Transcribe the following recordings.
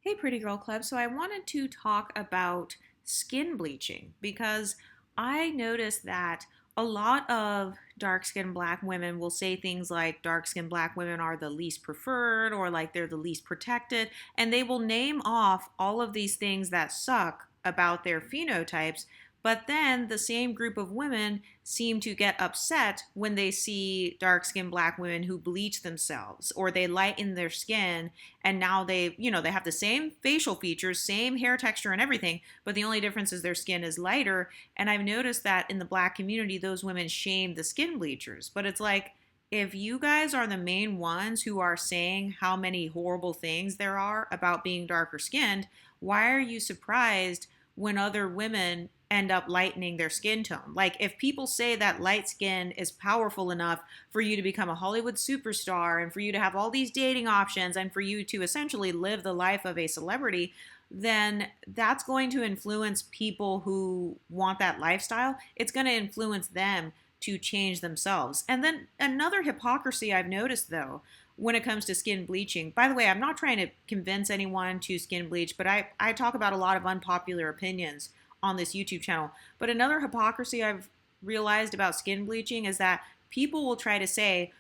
Hey, Pretty Girl Club. So I wanted to talk about skin bleaching because I noticed that a lot of dark skinned black women will say things like dark skinned black women are the least preferred or like they're the least protected. And they will name off all of these things that suck about their phenotypes. But then the same group of women seem to get upset when they see dark skinned black women who bleach themselves or they lighten their skin, and now they have the same facial features, same hair texture and everything, but the only difference is their skin is lighter. And I've noticed that in the black community those women shame the skin bleachers, but it's like, if you guys are the main ones who are saying how many horrible things there are about being darker skinned, why are you surprised when other women end up lightening their skin tone? Like, if people say that light skin is powerful enough for you to become a Hollywood superstar and for you to have all these dating options and for you to essentially live the life of a celebrity, then that's going to influence people who want that lifestyle. It's going to influence them to change themselves. And then another hypocrisy I've noticed, though, when it comes to skin bleaching. By the way, I'm not trying to convince anyone to skin bleach, but I talk about a lot of unpopular opinions on this YouTube channel. But another hypocrisy I've realized about skin bleaching is that people will try to say,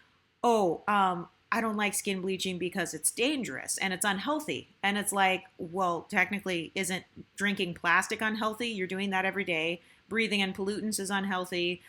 oh, I don't like skin bleaching because it's dangerous and it's unhealthy. And it's like, well, technically, isn't drinking plastic unhealthy? You're doing that every day. Breathing in pollutants is unhealthy.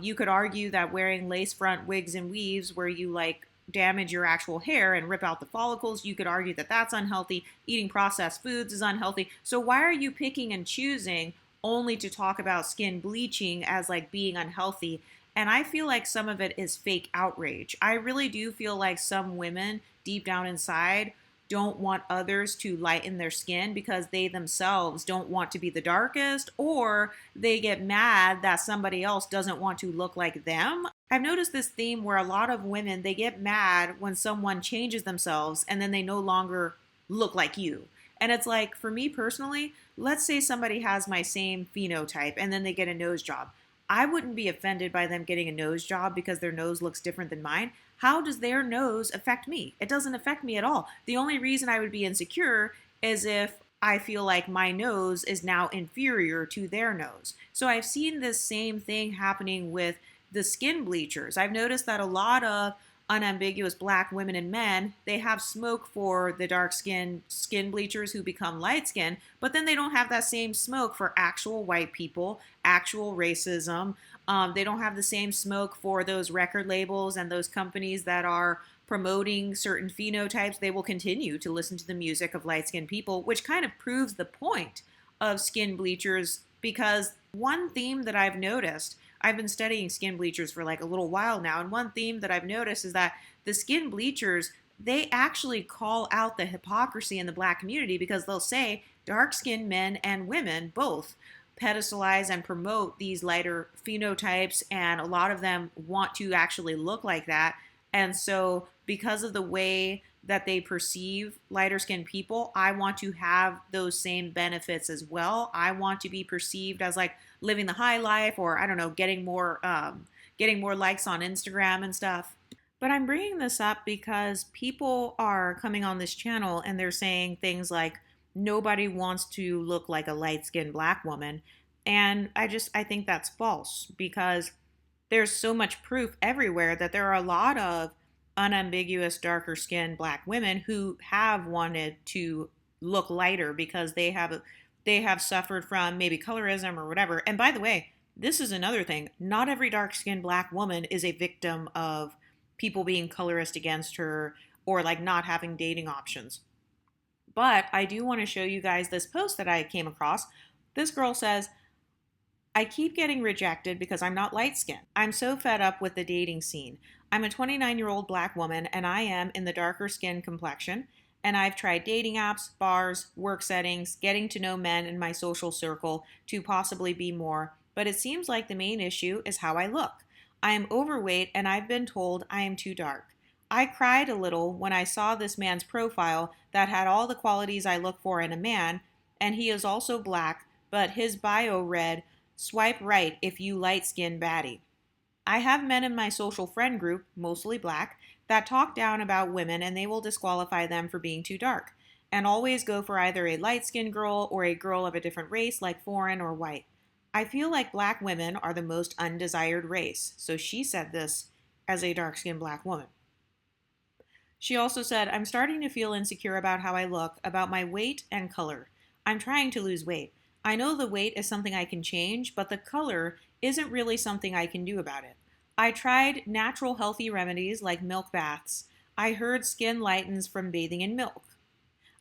You could argue that wearing lace front wigs and weaves where you like damage your actual hair and rip out the follicles, you could argue that that's unhealthy. Eating processed foods is unhealthy. So why are you picking and choosing only to talk about skin bleaching as like being unhealthy? And I feel like some of it is fake outrage. I really do feel like some women deep down inside don't want others to lighten their skin because they themselves don't want to be the darkest, or they get mad that somebody else doesn't want to look like them. I've noticed this theme where a lot of women, they get mad when someone changes themselves and then they no longer look like you. And it's like, for me personally, let's say somebody has my same phenotype and then they get a nose job. I wouldn't be offended by them getting a nose job because their nose looks different than mine. How does their nose affect me? It doesn't affect me at all. The only reason I would be insecure is if I feel like my nose is now inferior to their nose. So I've seen this same thing happening with the skin bleachers. I've noticed that a lot of unambiguous black women and men, they have smoke for the dark skin bleachers who become light skin, but then they don't have that same smoke for actual white people, actual racism. They don't have the same smoke for those record labels and those companies that are promoting certain phenotypes. They will continue to listen to the music of light skinned people, which kind of proves the point of skin bleachers. Because one theme that I've noticed, I've been studying skin bleachers for like a little while now, and one theme that I've noticed is that the skin bleachers, they actually call out the hypocrisy in the black community because they'll say dark skinned men and women both pedestalize and promote these lighter phenotypes, and a lot of them want to actually look like that. And so because of the way that they perceive lighter skinned people, I want to have those same benefits as well. I want to be perceived as like living the high life, or I don't know, getting more likes on Instagram and stuff. But I'm bringing this up because people are coming on this channel and they're saying things like nobody wants to look like a light-skinned black woman. And I think that's false because there's so much proof everywhere that there are a lot of unambiguous darker skinned black women who have wanted to look lighter because they have suffered from maybe colorism or whatever. And by the way, this is another thing. Not every dark skinned black woman is a victim of people being colorist against her or like not having dating options. But I do want to show you guys this post that I came across. This girl says, I keep getting rejected because I'm not light skinned. I'm so fed up with the dating scene. I'm a 29-year-old black woman and I am in the darker skin complexion. And I've tried dating apps, bars, work settings, getting to know men in my social circle to possibly be more. But it seems like the main issue is how I look. I am overweight and I've been told I am too dark. I cried a little when I saw this man's profile that had all the qualities I look for in a man, and he is also black, but his bio read, swipe right if you light skin baddie. I have men in my social friend group, mostly black, that talk down about women and they will disqualify them for being too dark. and always go for either a light-skinned girl or a girl of a different race like foreign or white. I feel like black women are the most undesired race. So she said this as a dark-skinned black woman. She also said, I'm starting to feel insecure about how I look, about my weight and color. I'm trying to lose weight. I know the weight is something I can change, but the color isn't really something I can do about it. I tried natural healthy remedies like milk baths. I heard skin lightens from bathing in milk.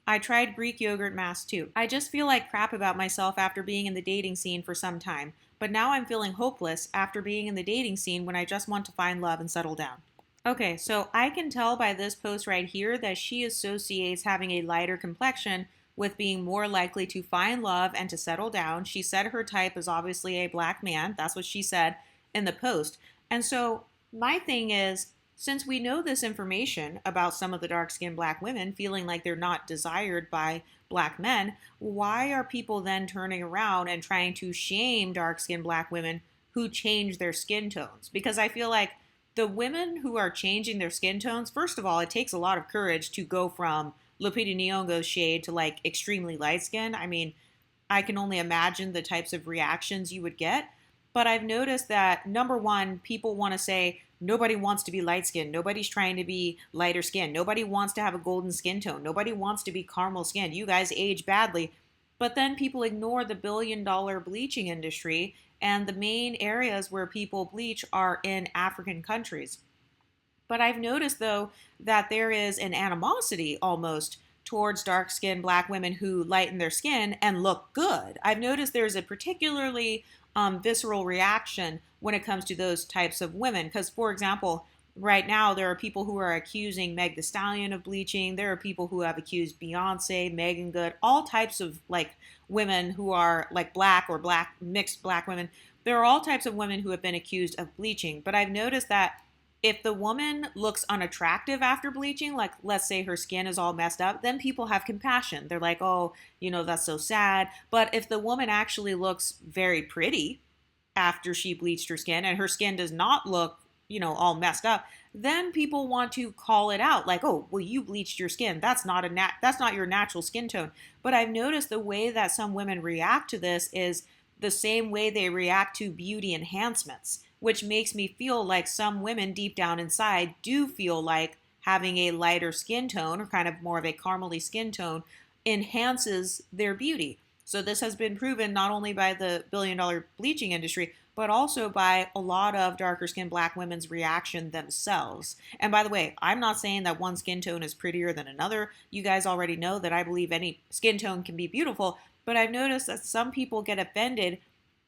I tried Greek yogurt masks too. I just feel like crap about myself after being in the dating scene for some time, but now I'm feeling hopeless after being in the dating scene when I just want to find love and settle down. Okay, so I can tell by this post right here that she associates having a lighter complexion with being more likely to find love and to settle down. She said her type is obviously a black man. That's what she said in the post. And so my thing is, since we know this information about some of the dark-skinned black women feeling like they're not desired by black men, why are people then turning around and trying to shame dark-skinned black women who change their skin tones? Because I feel like the women who are changing their skin tones, first of all, it takes a lot of courage to go from Lupita Nyong'o's shade to like extremely light skin. I mean, I can only imagine the types of reactions you would get. But I've noticed that number one, people want to say nobody wants to be light skinned. Nobody's trying to be lighter skin. Nobody wants to have a golden skin tone. Nobody wants to be caramel skinned. You guys age badly. But then people ignore the $1 billion bleaching industry, and the main areas where people bleach are in African countries. But I've noticed, though, that there is an animosity almost towards dark-skinned black women who lighten their skin and look good. I've noticed there's a particularly visceral reaction when it comes to those types of women. Because, for example, right now there are people who are accusing Meg Thee Stallion of bleaching. There are people who have accused Beyonce, Megan Good, all types of like women who are like black or black mixed black women. There are all types of women who have been accused of bleaching. But I've noticed that if the woman looks unattractive after bleaching, like let's say her skin is all messed up, then people have compassion. They're like, oh, that's so sad. But if the woman actually looks very pretty after she bleached her skin and her skin does not look, all messed up, then people want to call it out like, oh, well, you bleached your skin. That's not that's not your natural skin tone. But I've noticed the way that some women react to this is the same way they react to beauty enhancements, which makes me feel like some women deep down inside do feel like having a lighter skin tone or kind of more of a caramely skin tone enhances their beauty. So this has been proven not only by the $1 billion bleaching industry, but also by a lot of darker skinned black women's reaction themselves. And by the way, I'm not saying that one skin tone is prettier than another. You guys already know that I believe any skin tone can be beautiful, but I've noticed that some people get offended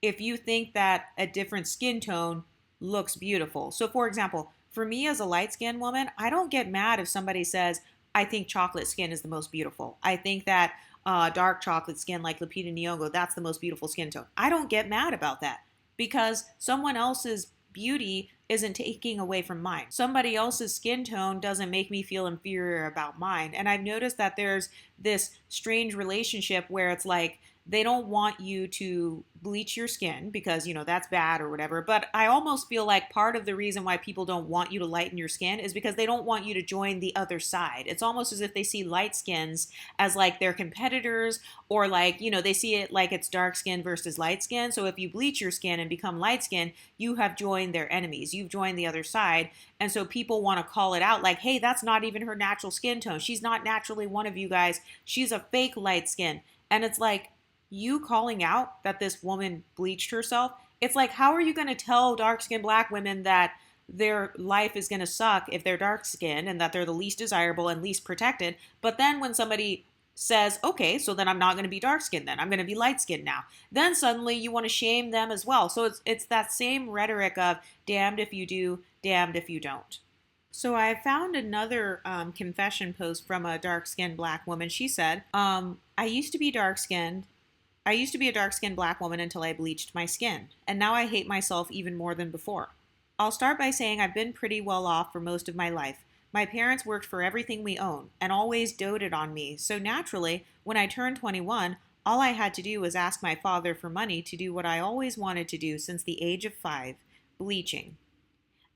if you think that a different skin tone looks beautiful. So for example, for me as a light skinned woman, I don't get mad if somebody says, I think chocolate skin is the most beautiful. I think that dark chocolate skin like Lupita Nyong'o, that's the most beautiful skin tone. I don't get mad about that because someone else's beauty isn't taking away from mine. Somebody else's skin tone doesn't make me feel inferior about mine. And I've noticed that there's this strange relationship where it's like they don't want you to bleach your skin because, that's bad or whatever. But I almost feel like part of the reason why people don't want you to lighten your skin is because they don't want you to join the other side. It's almost as if they see light skins as like their competitors, or like, they see it like it's dark skin versus light skin. So if you bleach your skin and become light skin, you have joined their enemies. You've joined the other side. And so people want to call it out like, hey, that's not even her natural skin tone. She's not naturally one of you guys. She's a fake light skin. And it's like, you calling out that this woman bleached herself, it's like, how are you going to tell dark-skinned black women that their life is going to suck if they're dark-skinned and that they're the least desirable and least protected? But then when somebody says, okay, so then I'm not going to be dark-skinned then, I'm going to be light-skinned now, then suddenly you want to shame them as well. So it's that same rhetoric of damned if you do, damned if you don't. So I found another confession post from a dark-skinned black woman. She said, I used to be dark-skinned. I used to be a dark-skinned black woman until I bleached my skin, and now I hate myself even more than before. I'll start by saying I've been pretty well off for most of my life. My parents worked for everything we own and always doted on me, so naturally, when I turned 21, all I had to do was ask my father for money to do what I always wanted to do since the age of 5, bleaching.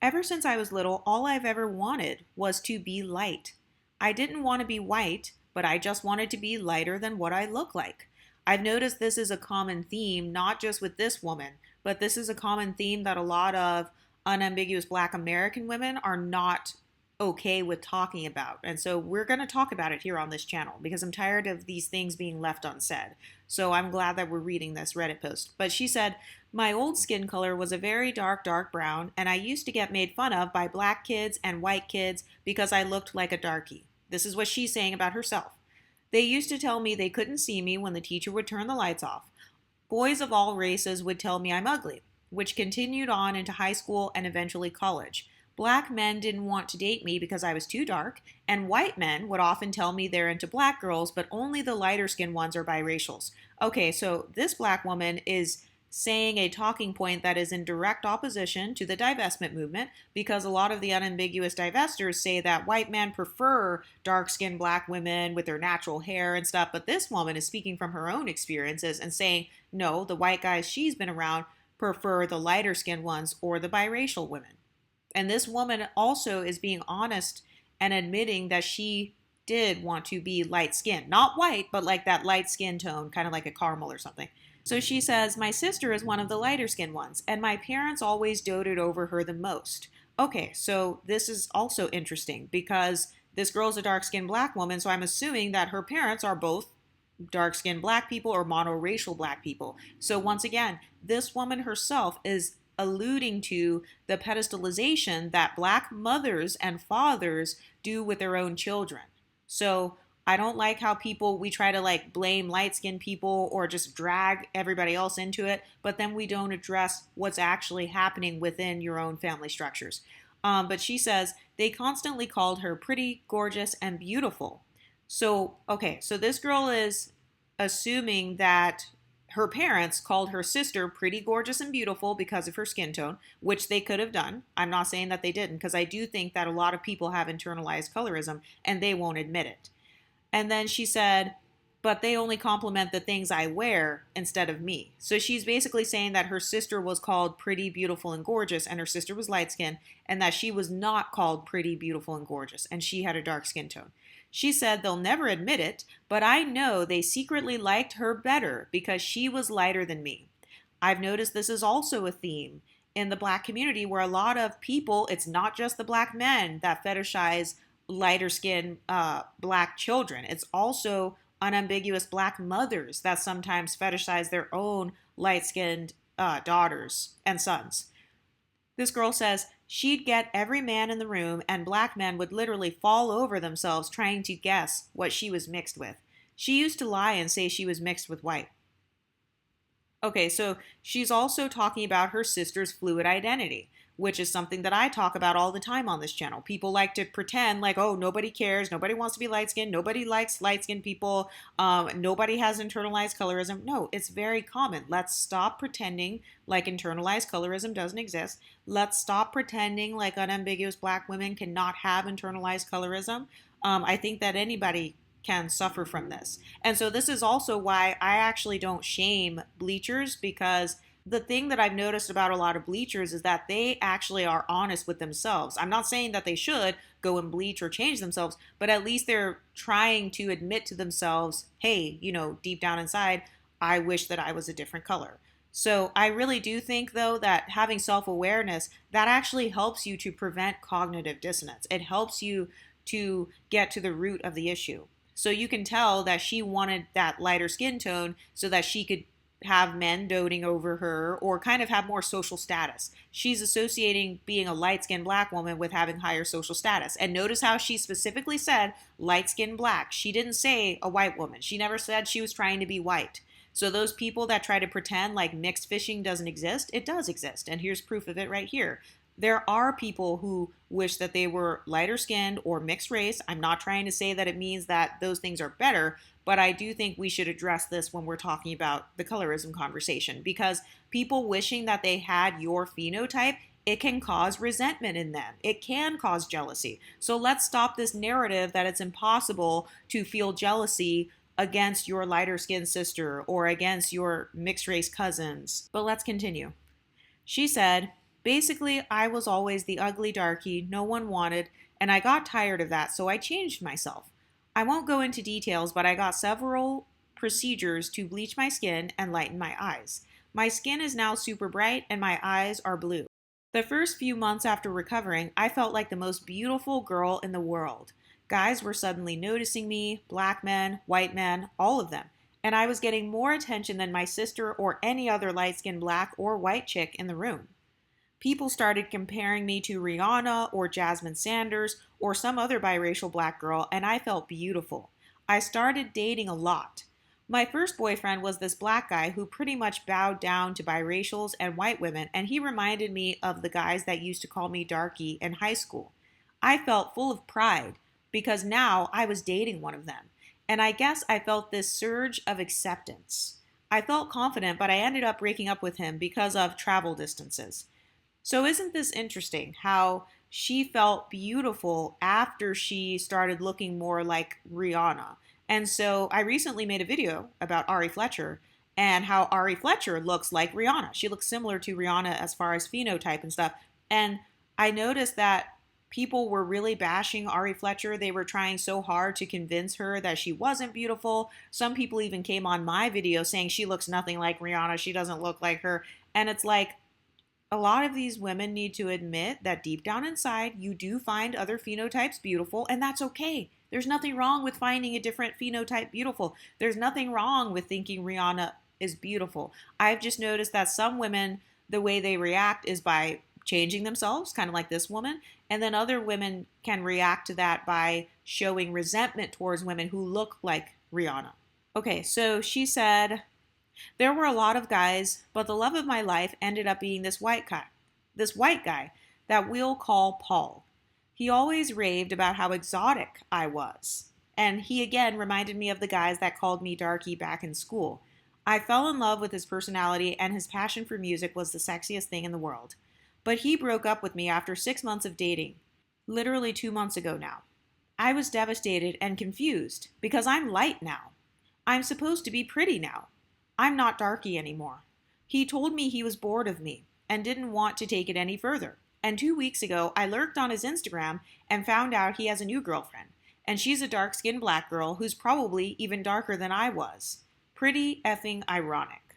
Ever since I was little, all I've ever wanted was to be light. I didn't want to be white, but I just wanted to be lighter than what I look like. I've noticed this is a common theme, not just with this woman, but this is a common theme that a lot of unambiguous Black American women are not okay with talking about. And so we're going to talk about it here on this channel because I'm tired of these things being left unsaid. So I'm glad that we're reading this Reddit post. But she said, my old skin color was a very dark brown, and I used to get made fun of by Black kids and white kids because I looked like a darkie. This is what she's saying about herself. They used to tell me they couldn't see me when the teacher would turn the lights off. Boys of all races would tell me I'm ugly, which continued on into high school and eventually college. Black men didn't want to date me because I was too dark, and white men would often tell me they're into black girls, but only the lighter skinned ones are biracials. Okay, so this Black woman is saying a talking point that is in direct opposition to the divestment movement, because a lot of the unambiguous divestors say that white men prefer dark-skinned Black women with their natural hair and stuff, but this woman is speaking from her own experiences and saying, no, the white guys she's been around prefer the lighter-skinned ones or the biracial women. And this woman also is being honest and admitting that she did want to be light-skinned. Not white, but like that light skin tone, kind of like a caramel or something. So she says, my sister is one of the lighter skinned ones, and my parents always doted over her the most. Okay, so this is also interesting because this girl's a dark-skinned Black woman, so I'm assuming that her parents are both dark-skinned Black people or monoracial Black people. So once again, this woman herself is alluding to the pedestalization that Black mothers and fathers do with their own children. So I don't like how we try to like blame light-skinned people or just drag everybody else into it, but then we don't address what's actually happening within your own family structures. But she says they constantly called her pretty, gorgeous, and beautiful. So, okay, so this girl is assuming that her parents called her sister pretty, gorgeous, and beautiful because of her skin tone, which they could have done. I'm not saying that they didn't, because I do think that a lot of people have internalized colorism and they won't admit it. And then she said, but they only compliment the things I wear instead of me. So she's basically saying that her sister was called pretty, beautiful, and gorgeous, and her sister was light-skinned, and that she was not called pretty, beautiful, and gorgeous, and she had a dark skin tone. She said they'll never admit it, but I know they secretly liked her better because she was lighter than me. I've noticed this is also a theme in the Black community where a lot of people, it's not just the Black men that fetishize lighter skinned Black children. It's also unambiguous Black mothers that sometimes fetishize their own light-skinned daughters and sons. This girl says she'd get every man in the room and Black men would literally fall over themselves trying to guess what she was mixed with. She used to lie and say she was mixed with white. Okay, so she's also talking about her sister's fluid identity, which is something that I talk about all the time on this channel. People like to pretend like, oh, nobody cares, nobody wants to be light-skinned, nobody likes light-skinned people, nobody has internalized colorism. No, it's very common. Let's stop pretending like internalized colorism doesn't exist. Let's stop pretending like unambiguous Black women cannot have internalized colorism. I think that anybody can suffer from this. And so this is also why I actually don't shame bleachers, because the thing that I've noticed about a lot of bleachers is that they actually are honest with themselves. I'm not saying that they should go and bleach or change themselves, but at least they're trying to admit to themselves, hey, deep down inside, I wish that I was a different color. So I really do think, though, that having self-awareness, that actually helps you to prevent cognitive dissonance. It helps you to get to the root of the issue. So you can tell that she wanted that lighter skin tone so that she could have men doting over her or kind of have more social status. She's associating being a light-skinned Black woman with having higher social status. And notice how she specifically said light-skinned Black. She didn't say a white woman. She never said she was trying to be white. So those people that try to pretend like mixed fishing doesn't exist, it does exist. And here's proof of it right here. There are people who wish that they were lighter skinned or mixed race. I'm not trying to say that it means that those things are better, but I do think we should address this when we're talking about the colorism conversation, because people wishing that they had your phenotype, it can cause resentment in them. It can cause jealousy. So let's stop this narrative that it's impossible to feel jealousy against your lighter skinned sister or against your mixed race cousins. But let's continue. She said, basically, I was always the ugly darky no one wanted, and I got tired of that, so I changed myself. I won't go into details, but I got several procedures to bleach my skin and lighten my eyes. My skin is now super bright and my eyes are blue. The first few months after recovering, I felt like the most beautiful girl in the world. Guys were suddenly noticing me, black men, white men, all of them. And I was getting more attention than my sister or any other light skinned black or white chick in the room. People started comparing me to Rihanna or Jasmine Sanders or some other biracial black girl, and I felt beautiful. I started dating a lot. My first boyfriend was this black guy who pretty much bowed down to biracials and white women, and he reminded me of the guys that used to call me darky in high school. I felt full of pride because now I was dating one of them, and I guess I felt this surge of acceptance. I felt confident, but I ended up breaking up with him because of travel distances. So isn't this interesting how she felt beautiful after she started looking more like Rihanna? And so I recently made a video about Ari Fletcher and how Ari Fletcher looks like Rihanna. She looks similar to Rihanna as far as phenotype and stuff. And I noticed that people were really bashing Ari Fletcher. They were trying so hard to convince her that she wasn't beautiful. Some people even came on my video saying she looks nothing like Rihanna. She doesn't look like her. And it's like, a lot of these women need to admit that deep down inside, you do find other phenotypes beautiful, and that's okay. There's nothing wrong with finding a different phenotype beautiful. There's nothing wrong with thinking Rihanna is beautiful. I've just noticed that some women, the way they react is by changing themselves, kind of like this woman, and then other women can react to that by showing resentment towards women who look like Rihanna. Okay, so she said, there were a lot of guys, but the love of my life ended up being this white guy. This white guy that we'll call Paul. He always raved about how exotic I was. And he again reminded me of the guys that called me darky back in school. I fell in love with his personality, and his passion for music was the sexiest thing in the world. But he broke up with me after 6 months of dating. Literally 2 months ago now. I was devastated and confused because I'm light now. I'm supposed to be pretty now. I'm not darky anymore. He told me he was bored of me and didn't want to take it any further. And 2 weeks ago, I lurked on his Instagram and found out he has a new girlfriend. And she's a dark-skinned black girl who's probably even darker than I was. Pretty effing ironic.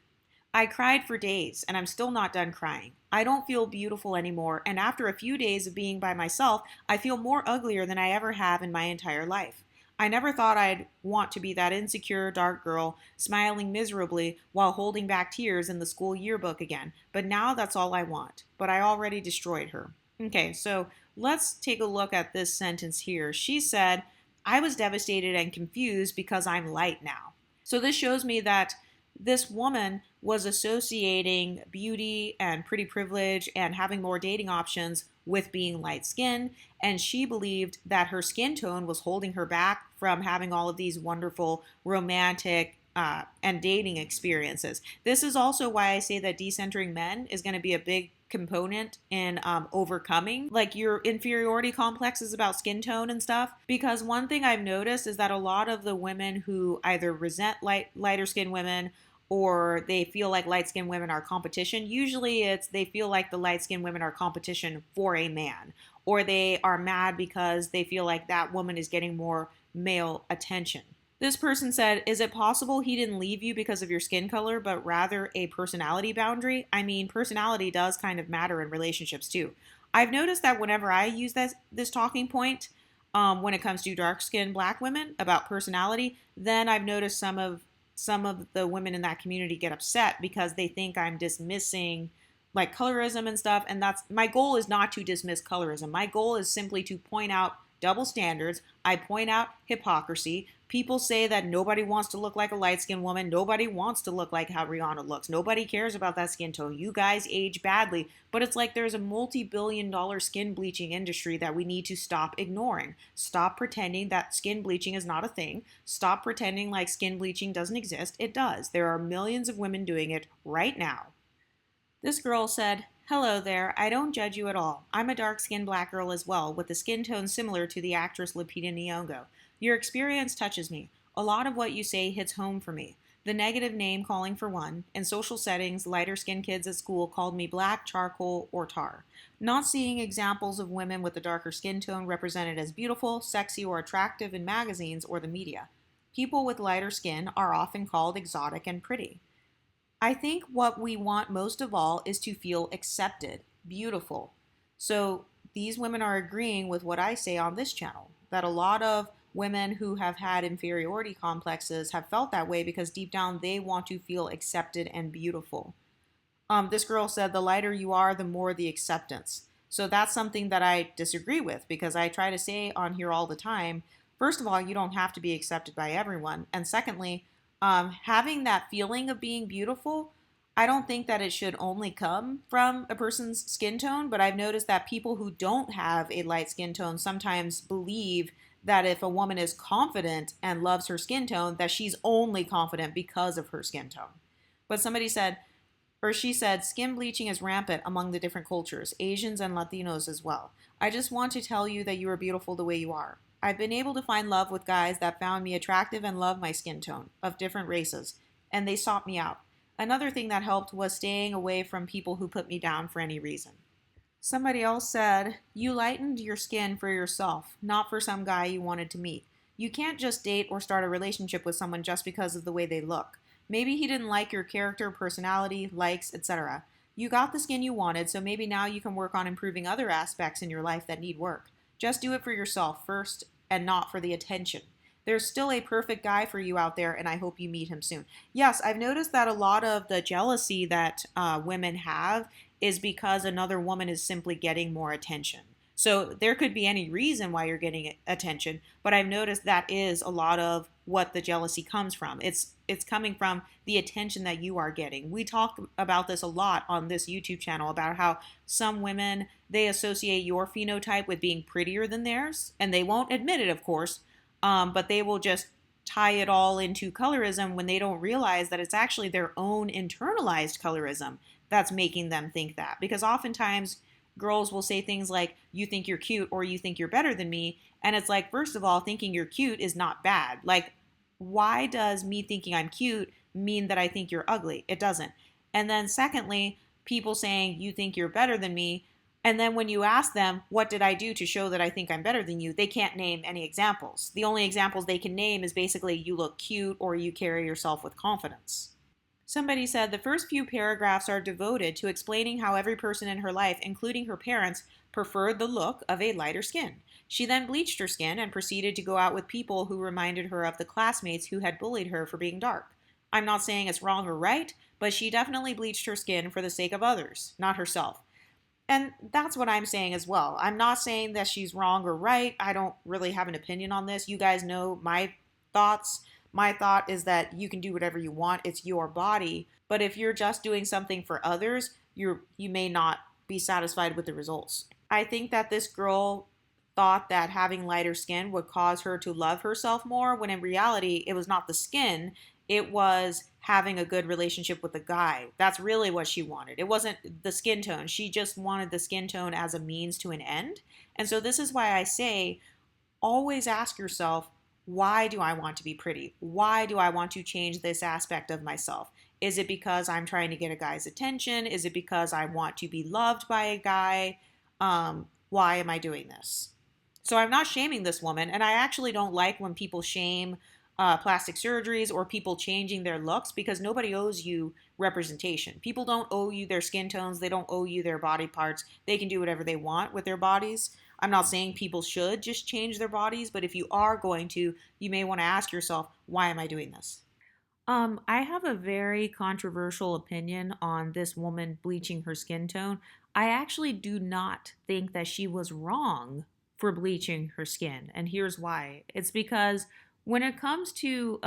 I cried for days, and I'm still not done crying. I don't feel beautiful anymore, and after a few days of being by myself, I feel more uglier than I ever have in my entire life. I never thought I'd want to be that insecure dark girl, smiling miserably while holding back tears in the school yearbook again, but now that's all I want. But I already destroyed her. Okay, so let's take a look at this sentence here. She said, I was devastated and confused because I'm light now. So this shows me that this woman was associating beauty and pretty privilege and having more dating options with being light skinned, and she believed that her skin tone was holding her back from having all of these wonderful romantic and dating experiences. This is also why I say that decentering men is going to be a big component in overcoming like your inferiority complexes about skin tone and stuff, because one thing I've noticed is that a lot of the women who either resent lighter skinned women or they feel like light-skinned women are competition. Usually it's they feel like the light-skinned women are competition for a man, or they are mad because they feel like that woman is getting more male attention. This person said, is it possible he didn't leave you because of your skin color, but rather a personality boundary? I mean, personality does kind of matter in relationships too. I've noticed that whenever I use this talking point, when it comes to dark-skinned black women about personality, then I've noticed some of the women in that community get upset because they think I'm dismissing like colorism and stuff. And that's my goal is not to dismiss colorism. My goal is simply to point out double standards. I point out hypocrisy. People say that nobody wants to look like a light-skinned woman. Nobody wants to look like how Rihanna looks. Nobody cares about that skin tone. You guys age badly. But it's like there's a multi-billion-dollar skin bleaching industry that we need to stop ignoring. Stop pretending that skin bleaching is not a thing. Stop pretending like skin bleaching doesn't exist. It does. There are millions of women doing it right now. This girl said, hello there, I don't judge you at all. I'm a dark-skinned black girl as well, with a skin tone similar to the actress Lupita Nyong'o. Your experience touches me. A lot of what you say hits home for me. The negative name calling for one. In social settings, lighter skinned kids at school called me black, charcoal, or tar. Not seeing examples of women with a darker skin tone represented as beautiful, sexy, or attractive in magazines or the media. People with lighter skin are often called exotic and pretty. I think what we want most of all is to feel accepted, beautiful. So these women are agreeing with what I say on this channel, that a lot of women who have had inferiority complexes have felt that way because deep down they want to feel accepted and beautiful. This girl said the lighter you are, the more the acceptance. So that's something that I disagree with because I try to say on here all the time, first of all, you don't have to be accepted by everyone. And secondly, having that feeling of being beautiful, I don't think that it should only come from a person's skin tone, but I've noticed that people who don't have a light skin tone sometimes believe that if a woman is confident and loves her skin tone, that she's only confident because of her skin tone. But somebody said, or she said, skin bleaching is rampant among the different cultures, Asians and Latinos as well. I just want to tell you that you are beautiful the way you are. I've been able to find love with guys that found me attractive and love my skin tone, of different races, and they sought me out. Another thing that helped was staying away from people who put me down for any reason. Somebody else said, you lightened your skin for yourself, not for some guy you wanted to meet. You can't just date or start a relationship with someone just because of the way they look. Maybe he didn't like your character, personality, likes, etc. You got the skin you wanted, so maybe now you can work on improving other aspects in your life that need work. Just do it for yourself first and not for the attention. There's still a perfect guy for you out there, and I hope you meet him soon. Yes, I've noticed that a lot of the jealousy that women have is because another woman is simply getting more attention. So there could be any reason why you're getting attention, but I've noticed that is a lot of what the jealousy comes from. It's coming from the attention that you are getting. We talk about this a lot on this YouTube channel about how some women, they associate your phenotype with being prettier than theirs, and they won't admit it, of course, but they will just tie it all into colorism when they don't realize that it's actually their own internalized colorism that's making them think that. Because oftentimes girls will say things like, you think you're cute or you think you're better than me. And it's like, first of all, thinking you're cute is not bad. Like, why does me thinking I'm cute mean that I think you're ugly? It doesn't. And then secondly, people saying you think you're better than me. And then when you ask them, what did I do to show that I think I'm better than you? They can't name any examples. The only examples they can name is basically you look cute or you carry yourself with confidence. Somebody said the first few paragraphs are devoted to explaining how every person in her life, including her parents, preferred the look of a lighter skin. She then bleached her skin and proceeded to go out with people who reminded her of the classmates who had bullied her for being dark. I'm not saying it's wrong or right, but she definitely bleached her skin for the sake of others, not herself. And that's what I'm saying as well. I'm not saying that she's wrong or right. I don't really have an opinion on this. You guys know my thoughts. My thought is that you can do whatever you want. It's your body. But if you're just doing something for others, you may not be satisfied with the results. I think that this girl thought that having lighter skin would cause her to love herself more, when in reality, it was not the skin. It was having a good relationship with a guy. That's really what she wanted. It wasn't the skin tone. She just wanted the skin tone as a means to an end. And so this is why I say, always ask yourself, why do I want to be pretty? Why do I want to change this aspect of myself? Is it because I'm trying to get a guy's attention? Is it because I want to be loved by a guy? Why am I doing this? So I'm not shaming this woman, and I actually don't like when people shame plastic surgeries or people changing their looks, because nobody owes you representation. People don't owe you their skin tones. They don't owe you their body parts. They can do whatever they want with their bodies. I'm not saying people should just change their bodies, but if you are going to, you may want to ask yourself, why am I doing this? I have a very controversial opinion on this woman bleaching her skin tone. I actually do not think that she was wrong for bleaching her skin, and here's why. It's because when it comes to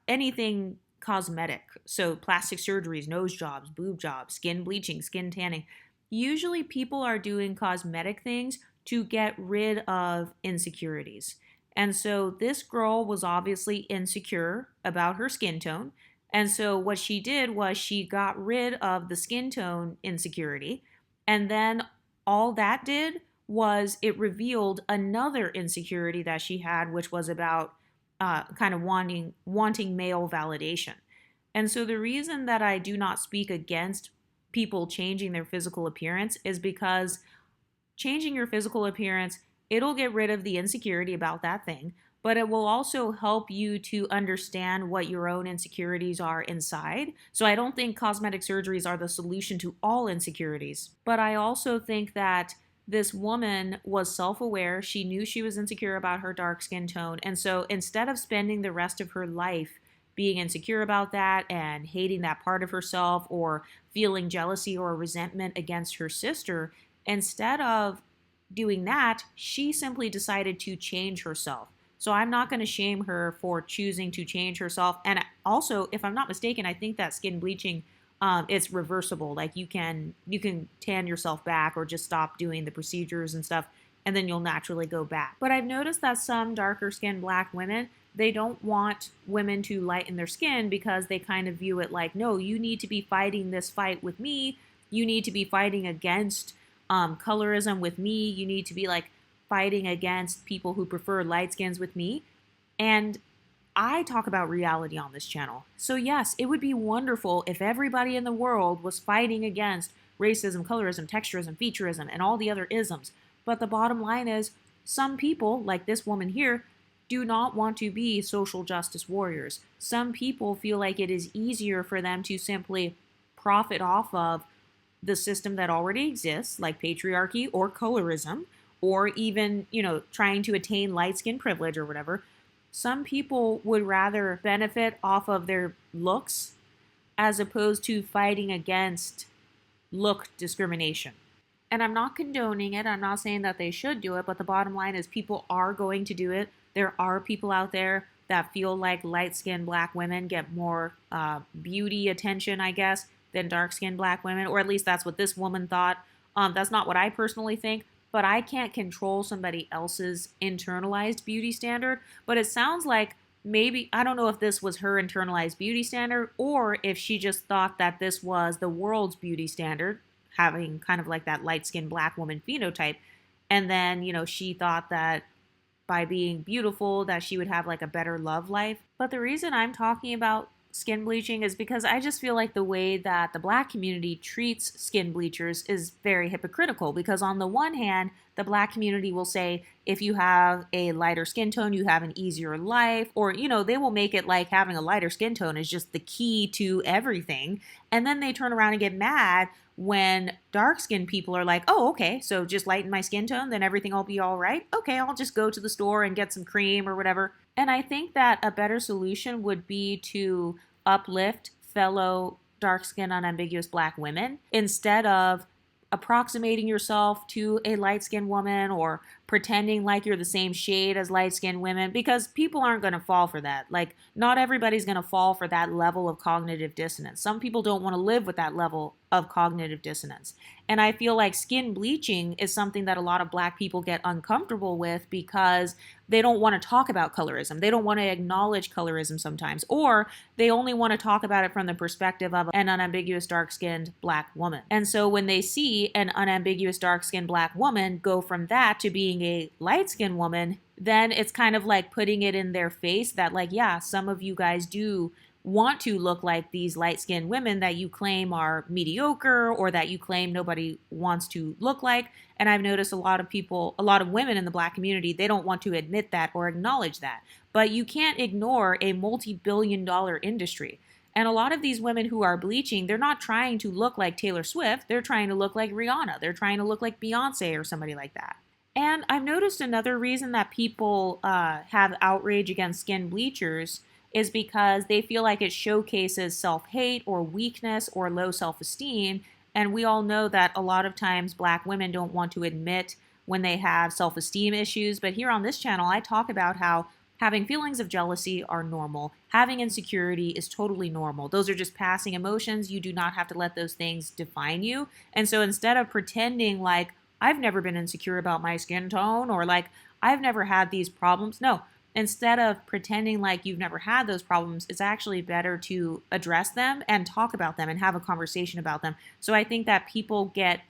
anything cosmetic, so plastic surgeries, nose jobs, boob jobs, skin bleaching, skin tanning, usually people are doing cosmetic things to get rid of insecurities. And so this girl was obviously insecure about her skin tone. And so what she did was she got rid of the skin tone insecurity. And then all that did was it revealed another insecurity that she had, which was about kind of wanting male validation. And so the reason that I do not speak against people changing their physical appearance is because changing your physical appearance, it'll get rid of the insecurity about that thing, but it will also help you to understand what your own insecurities are inside. So I don't think cosmetic surgeries are the solution to all insecurities, but I also think that this woman was self aware. She knew she was insecure about her dark skin tone. And so instead of spending the rest of her life being insecure about that and hating that part of herself or feeling jealousy or resentment against her sister, instead of doing that, she simply decided to change herself. So I'm not going to shame her for choosing to change herself. And also, if I'm not mistaken, I think that skin bleaching, it's reversible. Like you can tan yourself back or just stop doing the procedures and stuff, and then you'll naturally go back. But I've noticed that some darker skinned black women, they don't want women to lighten their skin because they kind of view it like, no, you need to be fighting this fight with me. You need to be fighting against colorism with me. You need to be like fighting against people who prefer light skins with me. And I talk about reality on this channel. So yes, it would be wonderful if everybody in the world was fighting against racism, colorism, texturism, featureism, and all the other isms. But the bottom line is, some people, like this woman here, do not want to be social justice warriors. Some people feel like it is easier for them to simply profit off of the system that already exists, like patriarchy or colorism, or even, trying to attain light skin privilege or whatever. Some people would rather benefit off of their looks as opposed to fighting against look discrimination. And I'm not condoning it. I'm not saying that they should do it, but the bottom line is people are going to do it. There are people out there that feel like light-skinned black women get more beauty attention, I guess, than dark-skinned black women, or at least that's what this woman thought. That's not what I personally think, but I can't control somebody else's internalized beauty standard. But it sounds like maybe, I don't know if this was her internalized beauty standard or if she just thought that this was the world's beauty standard, having kind of like that light-skinned black woman phenotype. And then, she thought that by being beautiful that she would have like a better love life. But the reason I'm talking about skin bleaching is because I just feel like the way that the black community treats skin bleachers is very hypocritical, because on the one hand, the black community will say if you have a lighter skin tone, you have an easier life, or they will make it like having a lighter skin tone is just the key to everything. And then they turn around and get mad when dark skinned people are like, oh, okay, so just lighten my skin tone, then everything will be all right. Okay, I'll just go to the store and get some cream or whatever. And I think that a better solution would be to uplift fellow dark-skinned, unambiguous black women instead of approximating yourself to a light-skinned woman or pretending like you're the same shade as light-skinned women, because people aren't going to fall for that. Like, not everybody's going to fall for that level of cognitive dissonance. Some people don't want to live with that level of cognitive dissonance. And I feel like skin bleaching is something that a lot of black people get uncomfortable with because they don't want to talk about colorism. They don't want to acknowledge colorism sometimes, or they only want to talk about it from the perspective of an unambiguous dark-skinned black woman. And so when they see an unambiguous dark-skinned black woman go from that to being a light-skinned woman, then it's kind of like putting it in their face that, like, yeah, some of you guys do want to look like these light-skinned women that you claim are mediocre or that you claim nobody wants to look like. And I've noticed a lot of women in the black community, they don't want to admit that or acknowledge that. But you can't ignore a multi-billion-dollar industry. And a lot of these women who are bleaching, they're not trying to look like Taylor Swift. They're trying to look like Rihanna. They're trying to look like Beyonce or somebody like that. And I've noticed another reason that people have outrage against skin bleachers is because they feel like it showcases self-hate or weakness or low self-esteem. And we all know that a lot of times black women don't want to admit when they have self-esteem issues. But here on this channel, I talk about how having feelings of jealousy are normal. Having insecurity is totally normal. Those are just passing emotions. You do not have to let those things define you. And so instead of pretending like, I've never been insecure about my skin tone, or like, I've never had these problems. No, instead of pretending like you've never had those problems, it's actually better to address them and talk about them and have a conversation about them. So I think that people get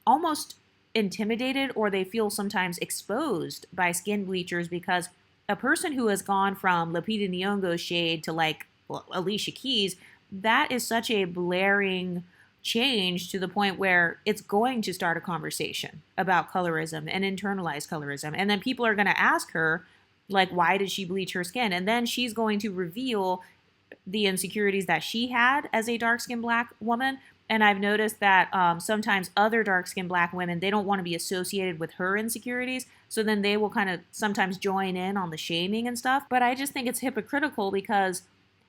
almost intimidated, or they feel sometimes exposed by skin bleachers, because a person who has gone from Lupita Nyong'o's shade to like Alicia Keys, that is such a blaring change to the point where it's going to start a conversation about colorism and internalized colorism. And then people are going to ask her, like, why did she bleach her skin? And then she's going to reveal the insecurities that she had as a dark-skinned black woman. And I've noticed that sometimes other dark-skinned black women, they don't want to be associated with her insecurities. So then they will kind of sometimes join in on the shaming and stuff. But I just think it's hypocritical because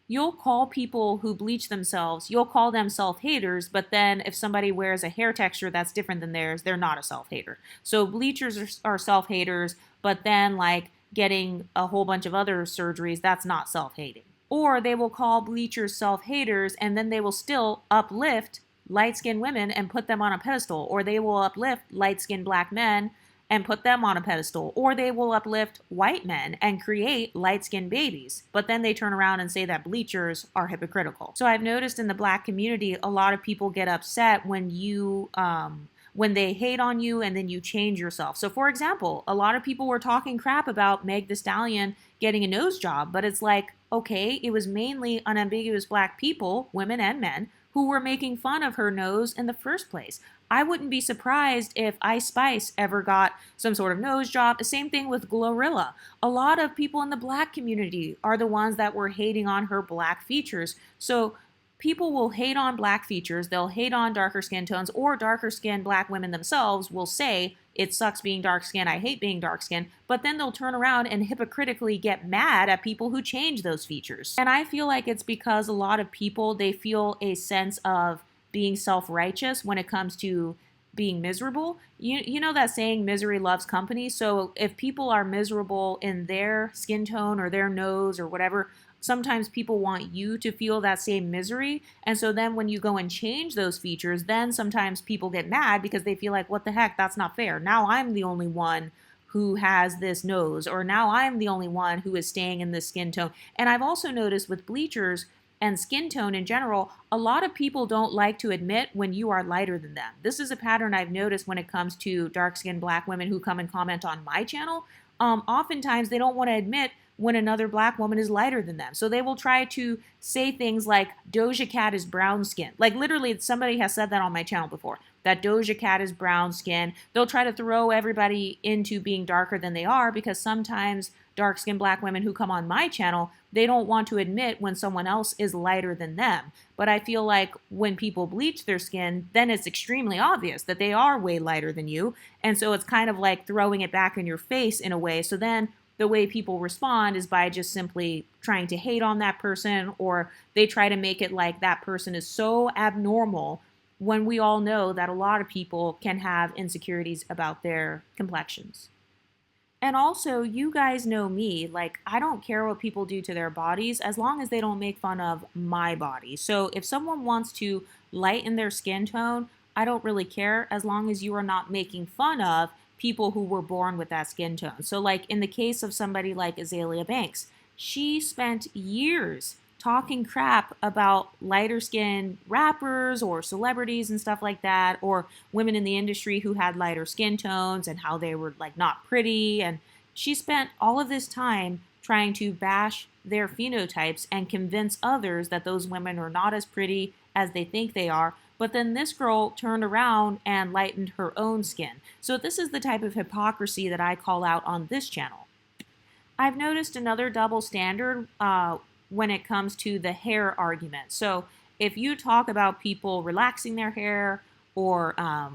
you'll call people who bleach themselves, you'll call them self-haters, but then if somebody wears a hair texture that's different than theirs, they're not a self-hater. So bleachers are self-haters, but then like getting a whole bunch of other surgeries, that's not self-hating. Or they will call bleachers self-haters and then they will still uplift light-skinned women and put them on a pedestal. Or they will uplift light-skinned black men and put them on a pedestal. Or they will uplift white men and create light-skinned babies. But then they turn around and say that bleachers are hypocritical. So I've noticed in the black community, a lot of people get upset when when they hate on you and then you change yourself. So for example, a lot of people were talking crap about Meg Thee Stallion getting a nose job, but it's like, okay, it was mainly unambiguous black people, women and men, who were making fun of her nose in the first place. I wouldn't be surprised if Ice Spice ever got some sort of nose job. The same thing with Glorilla. A lot of people in the black community are the ones that were hating on her black features. So people will hate on black features, they'll hate on darker skin tones, or darker skinned black women themselves will say, it sucks being dark skinned, I hate being dark skinned, but then they'll turn around and hypocritically get mad at people who change those features. And I feel like it's because a lot of people, they feel a sense of being self-righteous when it comes to being miserable. You know that saying, misery loves company? So if people are miserable in their skin tone or their nose or whatever, sometimes people want you to feel that same misery. And so then when you go and change those features, then sometimes people get mad because they feel like, what the heck, that's not fair. Now I'm the only one who has this nose, or now I'm the only one who is staying in this skin tone. And I've also noticed with bleachers and skin tone in general, a lot of people don't like to admit when you are lighter than them. This is a pattern I've noticed when it comes to dark-skinned black women who come and comment on my channel. Oftentimes they don't want to admit when another black woman is lighter than them. So they will try to say things like Doja Cat is brown skin. Like literally somebody has said that on my channel before, that Doja Cat is brown skin. They'll try to throw everybody into being darker than they are because sometimes dark-skinned black women who come on my channel, they don't want to admit when someone else is lighter than them. But I feel like when people bleach their skin, then it's extremely obvious that they are way lighter than you. And so it's kind of like throwing it back in your face in a way. So then the way people respond is by just simply trying to hate on that person, or they try to make it like that person is so abnormal when we all know that a lot of people can have insecurities about their complexions. And also, you guys know me, like, I don't care what people do to their bodies as long as they don't make fun of my body. So if someone wants to lighten their skin tone, I don't really care as long as you are not making fun of people who were born with that skin tone. So like in the case of somebody like Azalea Banks, she spent years talking crap about lighter skinned rappers or celebrities and stuff like that, or women in the industry who had lighter skin tones and how they were like not pretty. And she spent all of this time trying to bash their phenotypes and convince others that those women are not as pretty as they think they are. But then this girl turned around and lightened her own skin. So this is the type of hypocrisy that I call out on this channel. I've noticed another double standard when it comes to the hair argument. So if you talk about people relaxing their hair or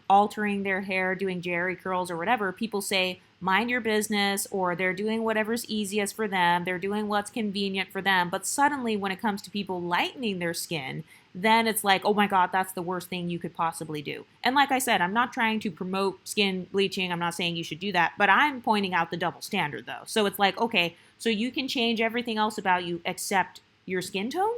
altering their hair, doing jerry curls or whatever, people say, mind your business, or they're doing whatever's easiest for them, they're doing what's convenient for them. But suddenly when it comes to people lightening their skin, then it's like, oh my God, that's the worst thing you could possibly do. And like I said, I'm not trying to promote skin bleaching. I'm not saying you should do that, but I'm pointing out the double standard though. So it's like, okay, so you can change everything else about you except your skin tone?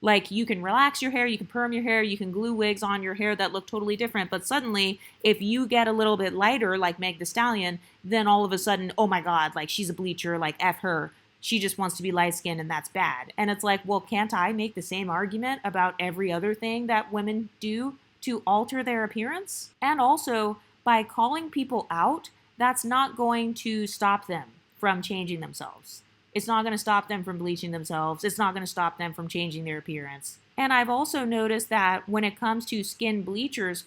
Like you can relax your hair, you can perm your hair, you can glue wigs on your hair that look totally different. But suddenly, if you get a little bit lighter, like Meg Thee Stallion, then all of a sudden, oh my God, like she's a bleacher, like F her. She just wants to be light-skinned and that's bad. And it's like, well, can't I make the same argument about every other thing that women do to alter their appearance? And also, by calling people out, that's not going to stop them from changing themselves. It's not going to stop them from bleaching themselves. It's not going to stop them from changing their appearance. And I've also noticed that when it comes to skin bleachers,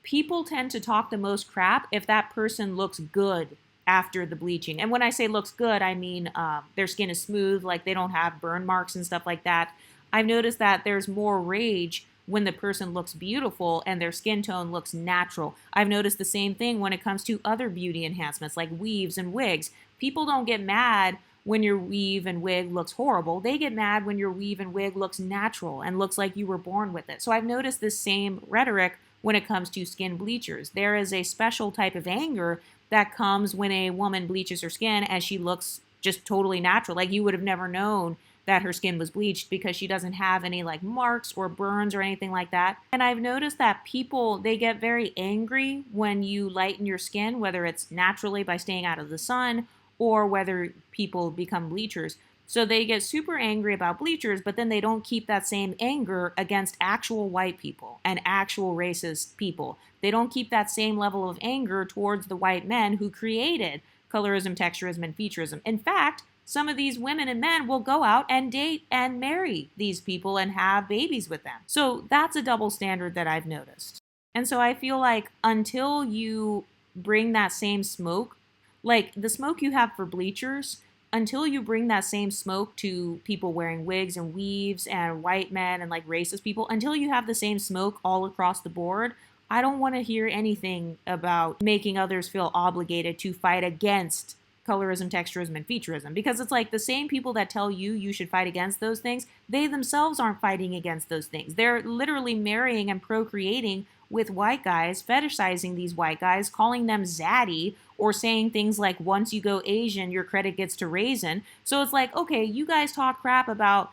people tend to talk the most crap if that person looks good after the bleaching. And when I say looks good, I mean their skin is smooth, like they don't have burn marks and stuff like that. I've noticed that there's more rage when the person looks beautiful and their skin tone looks natural. I've noticed the same thing when it comes to other beauty enhancements like weaves and wigs. People don't get mad when your weave and wig looks horrible. They get mad when your weave and wig looks natural and looks like you were born with it. So I've noticed this same rhetoric when it comes to skin bleachers. There is a special type of anger that comes when a woman bleaches her skin and she looks just totally natural. Like you would have never known that her skin was bleached because she doesn't have any like marks or burns or anything like that. And I've noticed that people, they get very angry when you lighten your skin, whether it's naturally by staying out of the sun or whether people become bleachers. So they get super angry about bleachers, but then they don't keep that same anger against actual white people and actual racist people. They don't keep that same level of anger towards the white men who created colorism, texturism, and featureism. In fact, some of these women and men will go out and date and marry these people and have babies with them. So that's a double standard that I've noticed. And so I feel like until you bring that same smoke, like the smoke you have for bleachers, until you bring that same smoke to people wearing wigs and weaves and white men and like racist people, until you have the same smoke all across the board, I don't want to hear anything about making others feel obligated to fight against colorism, texturism, and featureism, because it's like the same people that tell you you should fight against those things, they themselves aren't fighting against those things. They're literally marrying and procreating with white guys, fetishizing these white guys, calling them zaddy, or saying things like, once you go Asian, your credit gets to raisin. So it's like, okay, you guys talk crap about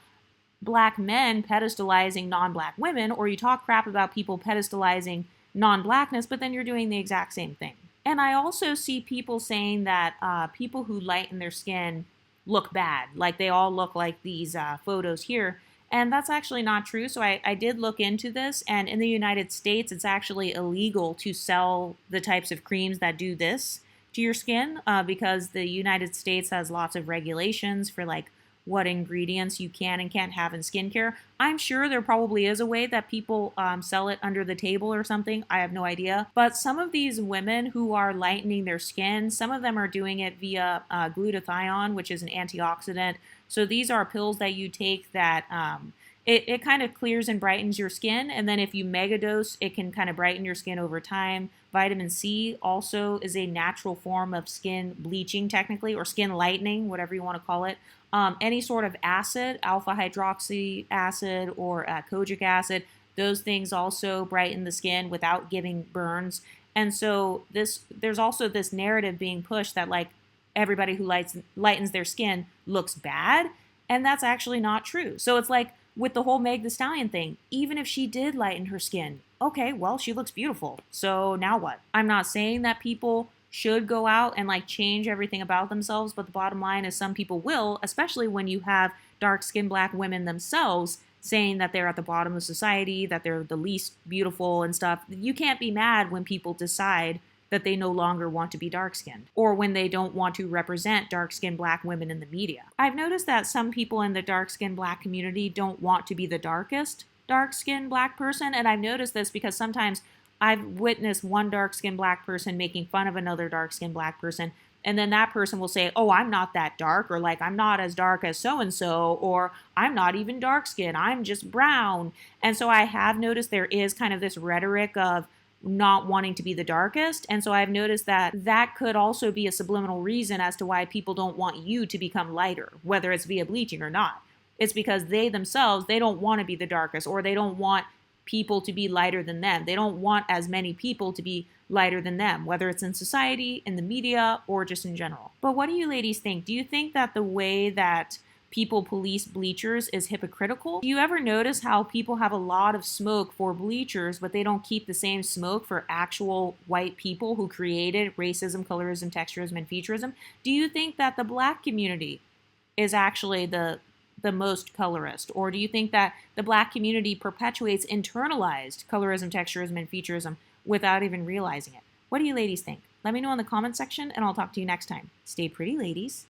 black men pedestalizing non-black women, or you talk crap about people pedestalizing non-blackness, but then you're doing the exact same thing. And I also see people saying that people who lighten their skin look bad, like they all look like these photos here. And that's actually not true. So I did look into this, and in the United States, it's actually illegal to sell the types of creams that do this to your skin because the United States has lots of regulations for like what ingredients you can and can't have in skincare. I'm sure there probably is a way that people sell it under the table or something. I have no idea. But some of these women who are lightening their skin, some of them are doing it via glutathione, which is an antioxidant. So these are pills that you take that it kind of clears and brightens your skin. And then if you megadose, it can kind of brighten your skin over time. Vitamin C also is a natural form of skin bleaching technically, or skin lightening, whatever you want to call it. Any sort of acid, alpha hydroxy acid or kojic acid, those things also brighten the skin without giving burns. And so there's also this narrative being pushed that like everybody who lightens their skin looks bad, and that's actually not true. So it's like with the whole Meg Thee Stallion thing, even if she did lighten her skin, okay, well, she looks beautiful. So now what? I'm not saying that people should go out and like change everything about themselves, but the bottom line is some people will, especially when you have dark-skinned black women themselves saying that they're at the bottom of society, that they're the least beautiful and stuff. You can't be mad when people decide that they no longer want to be dark-skinned, or when they don't want to represent dark-skinned black women in the media. I've noticed that some people in the dark-skinned black community don't want to be the darkest dark-skinned black person, and I've noticed this because sometimes I've witnessed one dark-skinned black person making fun of another dark-skinned black person, and then that person will say, oh, I'm not that dark, or like, I'm not as dark as so-and-so, or I'm not even dark-skinned, I'm just brown. And so I have noticed there is kind of this rhetoric of not wanting to be the darkest, and so I've noticed that that could also be a subliminal reason as to why people don't want you to become lighter, whether it's via bleaching or not. It's because they themselves, they don't want to be the darkest, or they don't want people to be lighter than them. They don't want as many people to be lighter than them, whether it's in society, in the media, or just in general. But what do you ladies think? Do you think that the way that people police bleachers is hypocritical? Do you ever notice how people have a lot of smoke for bleachers, but they don't keep the same smoke for actual white people who created racism, colorism, texturism, and featureism? Do you think that the black community is actually the most colorist? Or do you think that the black community perpetuates internalized colorism, texturism, and featureism without even realizing it? What do you ladies think? Let me know in the comment section, and I'll talk to you next time. Stay pretty, ladies.